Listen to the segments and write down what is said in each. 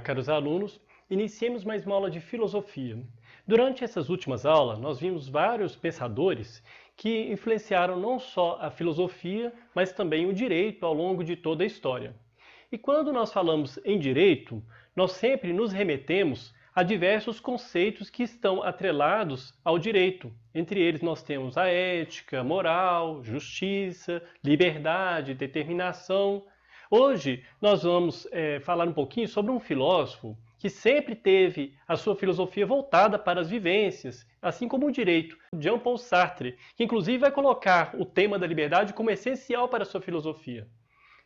caros alunos, iniciemos mais uma aula de filosofia. Durante essas últimas aulas, nós vimos vários pensadores que influenciaram não só a filosofia, mas também o direito ao longo de toda a história. E quando nós falamos em direito, nós sempre nos remetemos a diversos conceitos que estão atrelados ao direito. Entre eles nós temos a ética, moral, justiça, liberdade, determinação. Hoje nós vamos falar um pouquinho sobre um filósofo que sempre teve a sua filosofia voltada para as vivências, assim como o direito, Jean-Paul Sartre, que inclusive vai colocar o tema da liberdade como essencial para a sua filosofia.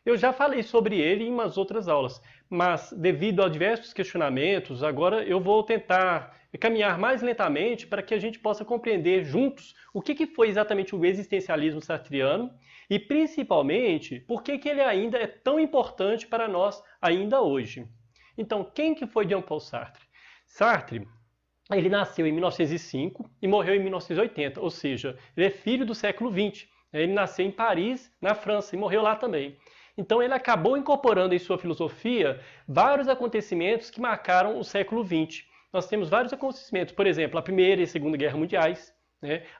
Eu já falei sobre ele em umas outras aulas, mas devido a diversos questionamentos, agora eu vou tentar caminhar mais lentamente para que a gente possa compreender juntos o que foi exatamente o existencialismo sartriano e principalmente por que ele ainda é tão importante para nós ainda hoje. Então, quem que foi Jean-Paul Sartre? Sartre, ele nasceu em 1905 e morreu em 1980, ou seja, ele é filho do século XX. Ele nasceu em Paris, na França, e morreu lá também. Então ele acabou incorporando em sua filosofia vários acontecimentos que marcaram o século XX. Nós temos vários acontecimentos, por exemplo, a Primeira e a Segunda Guerra Mundiais,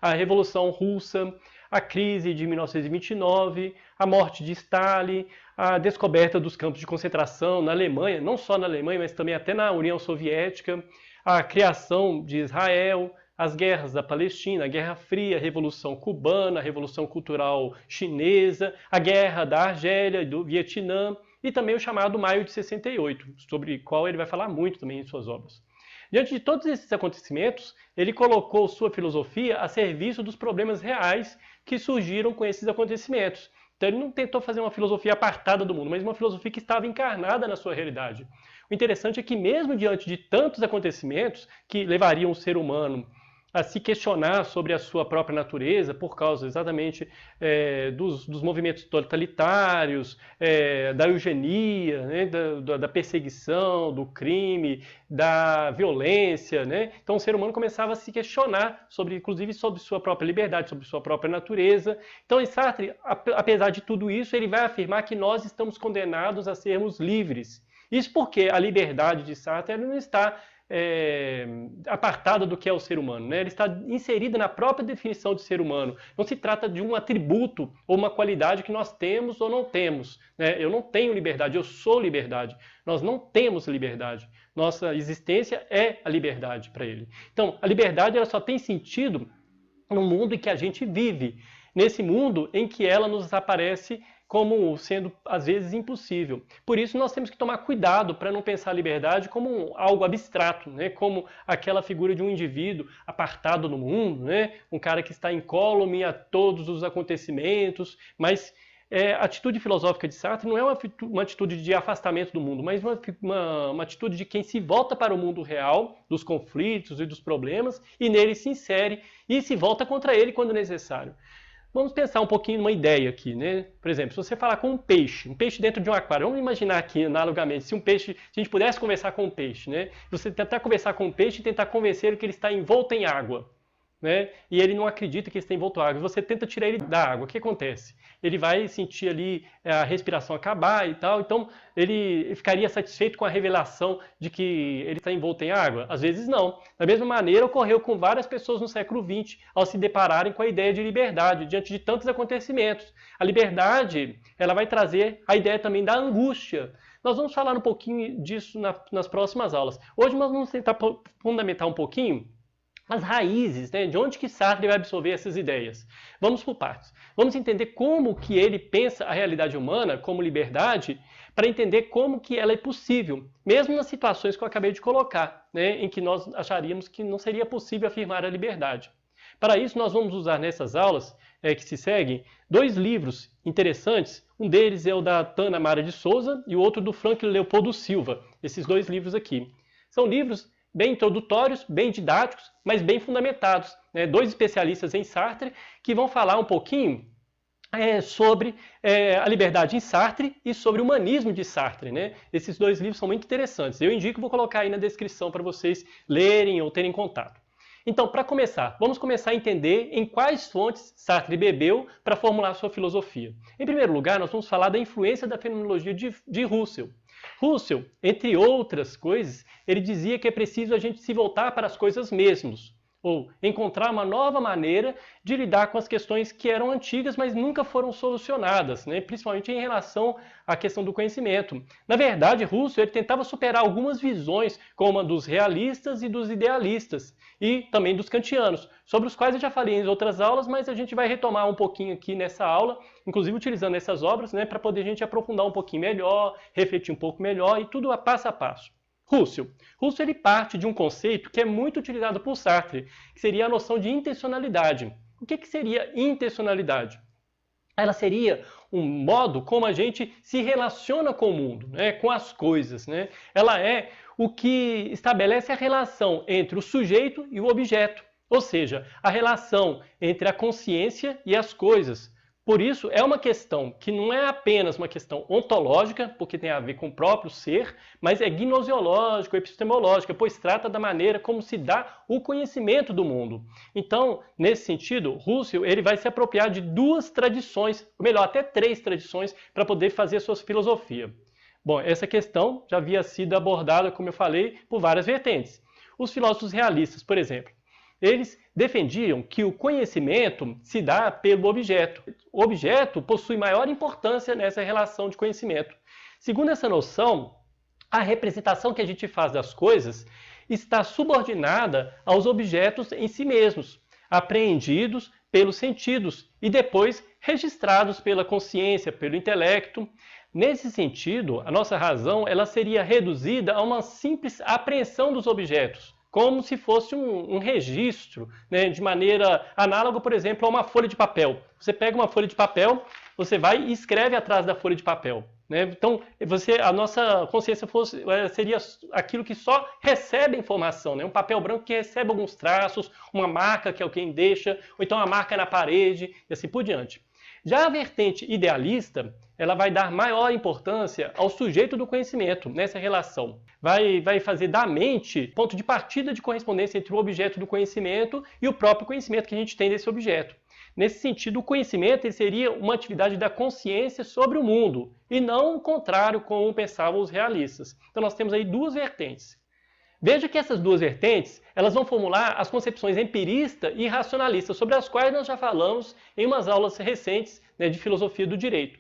a Revolução Russa, a crise de 1929, a morte de Stalin, a descoberta dos campos de concentração na Alemanha, não só na Alemanha, mas também até na União Soviética, a criação de Israel, as guerras da Palestina, a Guerra Fria, a Revolução Cubana, a Revolução Cultural Chinesa, a Guerra da Argélia e do Vietnã e também o chamado Maio de 68, sobre o qual ele vai falar muito também em suas obras. Diante de todos esses acontecimentos, ele colocou sua filosofia a serviço dos problemas reais que surgiram com esses acontecimentos. Então ele não tentou fazer uma filosofia apartada do mundo, mas uma filosofia que estava encarnada na sua realidade. O interessante é que mesmo diante de tantos acontecimentos que levariam o ser humano a se questionar sobre a sua própria natureza por causa exatamente dos movimentos totalitários, da eugenia, da perseguição, do crime, da violência. Então o ser humano começava a se questionar, inclusive sobre sua própria liberdade, sobre sua própria natureza. Então em Sartre, apesar de tudo isso, ele vai afirmar que nós estamos condenados a sermos livres. Isso porque a liberdade de Sartre não está apartada do que é o ser humano. Ela está inserida na própria definição de ser humano. Não se trata de um atributo ou uma qualidade que nós temos ou não temos. Eu não tenho liberdade, eu sou liberdade. Nós não temos liberdade. Nossa existência é a liberdade para ele. Então, a liberdade ela só tem sentido no mundo em que a gente vive. Nesse mundo em que ela nos aparece como sendo, às vezes, impossível. Por isso, nós temos que tomar cuidado para não pensar a liberdade como algo abstrato, como aquela figura de um indivíduo apartado no mundo, um cara que está incólume a todos os acontecimentos, mas a atitude filosófica de Sartre não é uma atitude de afastamento do mundo, mas uma atitude de quem se volta para o mundo real, dos conflitos e dos problemas, e nele se insere e se volta contra ele quando necessário. Vamos pensar um pouquinho numa ideia aqui, Por exemplo, se você falar com um peixe dentro de um aquário, vamos imaginar aqui, analogamente, se a gente pudesse conversar com um peixe, Você tentar conversar com um peixe e tentar convencer ele que ele está envolto em água, E ele não acredita que ele está envolto em água. Você tenta tirar ele da água, o que acontece? Ele vai sentir ali a respiração acabar e tal, então ele ficaria satisfeito com a revelação de que ele está envolto em água? Às vezes não. Da mesma maneira ocorreu com várias pessoas no século XX, ao se depararem com a ideia de liberdade, diante de tantos acontecimentos. A liberdade, ela vai trazer a ideia também da angústia. Nós vamos falar um pouquinho disso nas próximas aulas. Hoje nós vamos tentar fundamentar um pouquinho as raízes, de onde que Sartre vai absorver essas ideias. Vamos por partes. Vamos entender como que ele pensa a realidade humana como liberdade, para entender como que ela é possível, mesmo nas situações que eu acabei de colocar, em que nós acharíamos que não seria possível afirmar a liberdade. Para isso, nós vamos usar nessas aulas que se seguem, dois livros interessantes. Um deles é o da Tana Mara de Souza e o outro do Franklin Leopoldo Silva. Esses dois livros aqui. São livros bem introdutórios, bem didáticos, mas bem fundamentados. Dois especialistas em Sartre que vão falar um pouquinho sobre a liberdade em Sartre e sobre o humanismo de Sartre. Esses dois livros são muito interessantes. Eu indico, vou colocar aí na descrição para vocês lerem ou terem contato. Então, para começar, vamos começar a entender em quais fontes Sartre bebeu para formular sua filosofia. Em primeiro lugar, nós vamos falar da influência da fenomenologia de Russell. Russell, entre outras coisas, ele dizia que é preciso a gente se voltar para as coisas mesmas, ou encontrar uma nova maneira de lidar com as questões que eram antigas, mas nunca foram solucionadas, né? Principalmente em relação à questão do conhecimento. Na verdade, Russell ele tentava superar algumas visões, como a dos realistas e dos idealistas, e também dos kantianos, sobre os quais eu já falei em outras aulas, mas a gente vai retomar um pouquinho aqui nessa aula, inclusive utilizando essas obras, né, para poder a gente aprofundar um pouquinho melhor, refletir um pouco melhor, e tudo a passo a passo. Russell ele parte de um conceito que é muito utilizado por Sartre, que seria a noção de intencionalidade. O que seria intencionalidade? Ela seria um modo como a gente se relaciona com o mundo, né, com as coisas, né? Ela é o que estabelece a relação entre o sujeito e o objeto, ou seja, a relação entre a consciência e as coisas. Por isso, é uma questão que não é apenas uma questão ontológica, porque tem a ver com o próprio ser, mas é gnoseológica, epistemológica, pois trata da maneira como se dá o conhecimento do mundo. Então, nesse sentido, Russell ele vai se apropriar de duas tradições, ou melhor, até três tradições, para poder fazer a sua filosofia. Bom, essa questão já havia sido abordada, como eu falei, por várias vertentes. Os filósofos realistas, por exemplo, eles defendiam que o conhecimento se dá pelo objeto. O objeto possui maior importância nessa relação de conhecimento. Segundo essa noção, a representação que a gente faz das coisas está subordinada aos objetos em si mesmos, apreendidos pelos sentidos e depois registrados pela consciência, pelo intelecto. Nesse sentido, a nossa razão ela seria reduzida a uma simples apreensão dos objetos, como se fosse um registro, né, de maneira análoga, por exemplo, a uma folha de papel. Você pega uma folha de papel, você vai e escreve atrás da folha de papel, né? Então, a nossa consciência seria aquilo que só recebe informação, né? Um papel branco que recebe alguns traços, uma marca que alguém deixa, ou então uma marca na parede, e assim por diante. Já a vertente idealista, ela vai dar maior importância ao sujeito do conhecimento nessa relação. Vai fazer da mente ponto de partida de correspondência entre o objeto do conhecimento e o próprio conhecimento que a gente tem desse objeto. Nesse sentido, o conhecimento ele seria uma atividade da consciência sobre o mundo, e não o contrário como pensavam os realistas. Então nós temos aí duas vertentes. Veja que essas duas vertentes, elas vão formular as concepções empirista e racionalista, sobre as quais nós já falamos em umas aulas recentes, né, de filosofia do direito.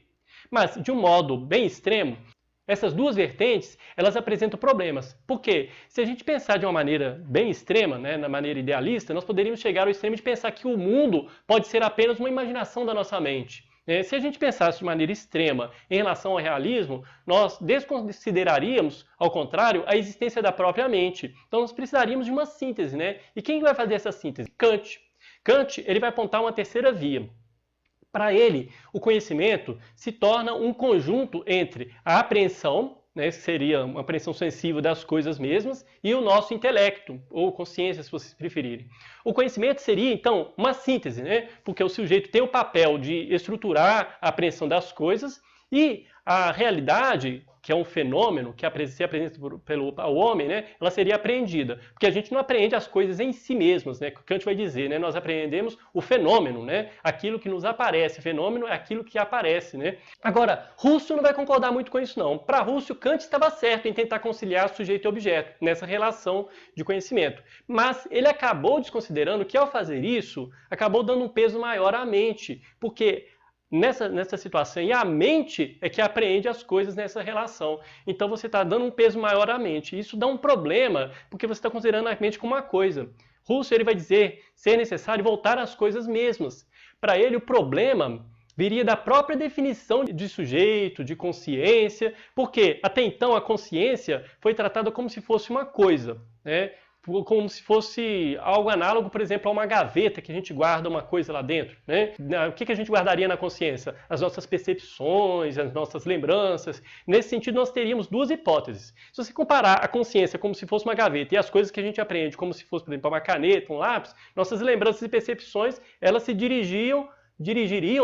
Mas, de um modo bem extremo, essas duas vertentes, elas apresentam problemas. Por quê? Se a gente pensar de uma maneira bem extrema, né, na maneira idealista, nós poderíamos chegar ao extremo de pensar que o mundo pode ser apenas uma imaginação da nossa mente. Se a gente pensasse de maneira extrema em relação ao realismo, nós desconsideraríamos, ao contrário, a existência da própria mente. Então nós precisaríamos de uma síntese, né? E quem vai fazer essa síntese? Kant. Kant ele vai apontar uma terceira via. Para ele, o conhecimento se torna um conjunto entre a apreensão, né, que seria uma apreensão sensível das coisas mesmas, e o nosso intelecto, ou consciência, se vocês preferirem. O conhecimento seria, então, uma síntese, né, porque o sujeito tem o papel de estruturar a apreensão das coisas, e a realidade, que é um fenômeno que se apresenta pelo homem, né, ela seria apreendida. Porque a gente não apreende as coisas em si mesmas, né, que Kant vai dizer, né, nós apreendemos o fenômeno, né, aquilo que nos aparece. Fenômeno é aquilo que aparece. Né. Agora, Russell não vai concordar muito com isso, não. Para Russell, Kant estava certo em tentar conciliar sujeito e objeto nessa relação de conhecimento. Mas ele acabou desconsiderando que, ao fazer isso, acabou dando um peso maior à mente, porque nessa situação, e a mente é que apreende as coisas nessa relação. Então você está dando um peso maior à mente. Isso dá um problema, porque você está considerando a mente como uma coisa. Russell ele vai dizer ser necessário voltar às coisas mesmas. Para ele, o problema viria da própria definição de sujeito, de consciência, porque até então a consciência foi tratada como se fosse uma coisa, né? Como se fosse algo análogo, por exemplo, a uma gaveta que a gente guarda uma coisa lá dentro, né? O que a gente guardaria na consciência? As nossas percepções, as nossas lembranças. Nesse sentido, nós teríamos duas hipóteses. Se você comparar a consciência como se fosse uma gaveta e as coisas que a gente aprende como se fosse, por exemplo, uma caneta, um lápis, nossas lembranças e percepções, elas se dirigiriam,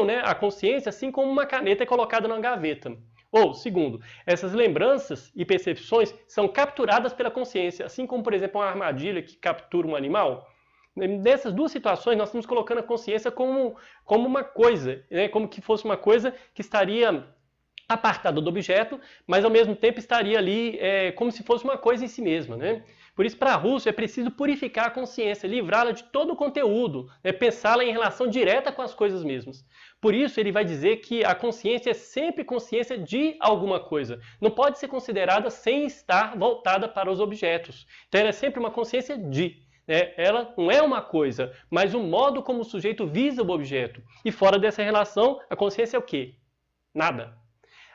né, à consciência, assim como uma caneta é colocada numa gaveta. Ou, segundo, essas lembranças e percepções são capturadas pela consciência, assim como, por exemplo, uma armadilha que captura um animal. Nessas duas situações, nós estamos colocando a consciência como uma coisa, né? Como que fosse uma coisa que estaria apartada do objeto, mas ao mesmo tempo estaria ali como se fosse uma coisa em si mesma, né? Por isso, para Russell, é preciso purificar a consciência, livrá-la de todo o conteúdo, pensá-la em relação direta com as coisas mesmas. Por isso, ele vai dizer que a consciência é sempre consciência de alguma coisa. Não pode ser considerada sem estar voltada para os objetos. Então, ela é sempre uma consciência de. Ela não é uma coisa, mas o modo como o sujeito visa o objeto. E fora dessa relação, a consciência é o quê? Nada.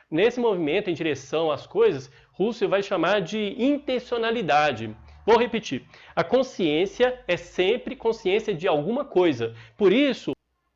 Nesse movimento em direção às coisas, Russell vai chamar de intencionalidade. Vou repetir. A consciência é sempre consciência de alguma coisa. Por isso,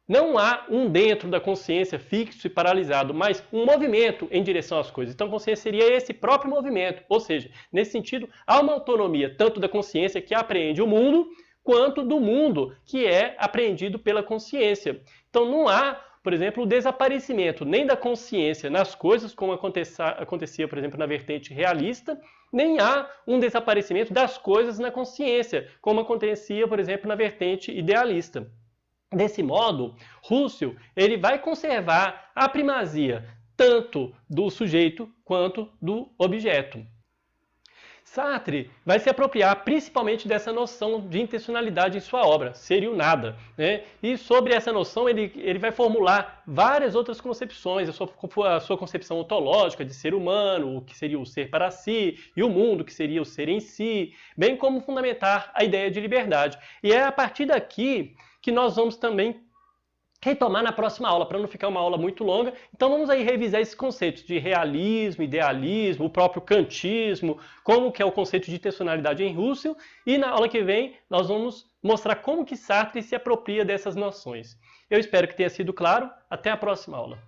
não há um dentro da consciência fixo e paralisado, mas um movimento em direção às coisas. Então, a consciência seria esse próprio movimento. Ou seja, nesse sentido, há uma autonomia tanto da consciência que apreende o mundo, quanto do mundo que é apreendido pela consciência. Então, não há, por exemplo, o desaparecimento nem da consciência nas coisas, como acontecia, por exemplo, na vertente realista, nem há um desaparecimento das coisas na consciência, como acontecia, por exemplo, na vertente idealista. Desse modo, Russell ele vai conservar a primazia tanto do sujeito quanto do objeto. Sartre vai se apropriar principalmente dessa noção de intencionalidade em sua obra, Ser e o Nada. E sobre essa noção ele vai formular várias outras concepções, a sua concepção ontológica de ser humano, o que seria o ser para si, e o mundo, que seria o ser em si, bem como fundamentar a ideia de liberdade. E é a partir daqui que nós vamos também retomar na próxima aula, para não ficar uma aula muito longa. Então vamos aí revisar esses conceitos de realismo, idealismo, o próprio kantismo, como que é o conceito de intencionalidade em Russell, e na aula que vem nós vamos mostrar como que Sartre se apropria dessas noções. Eu espero que tenha sido claro. Até a próxima aula.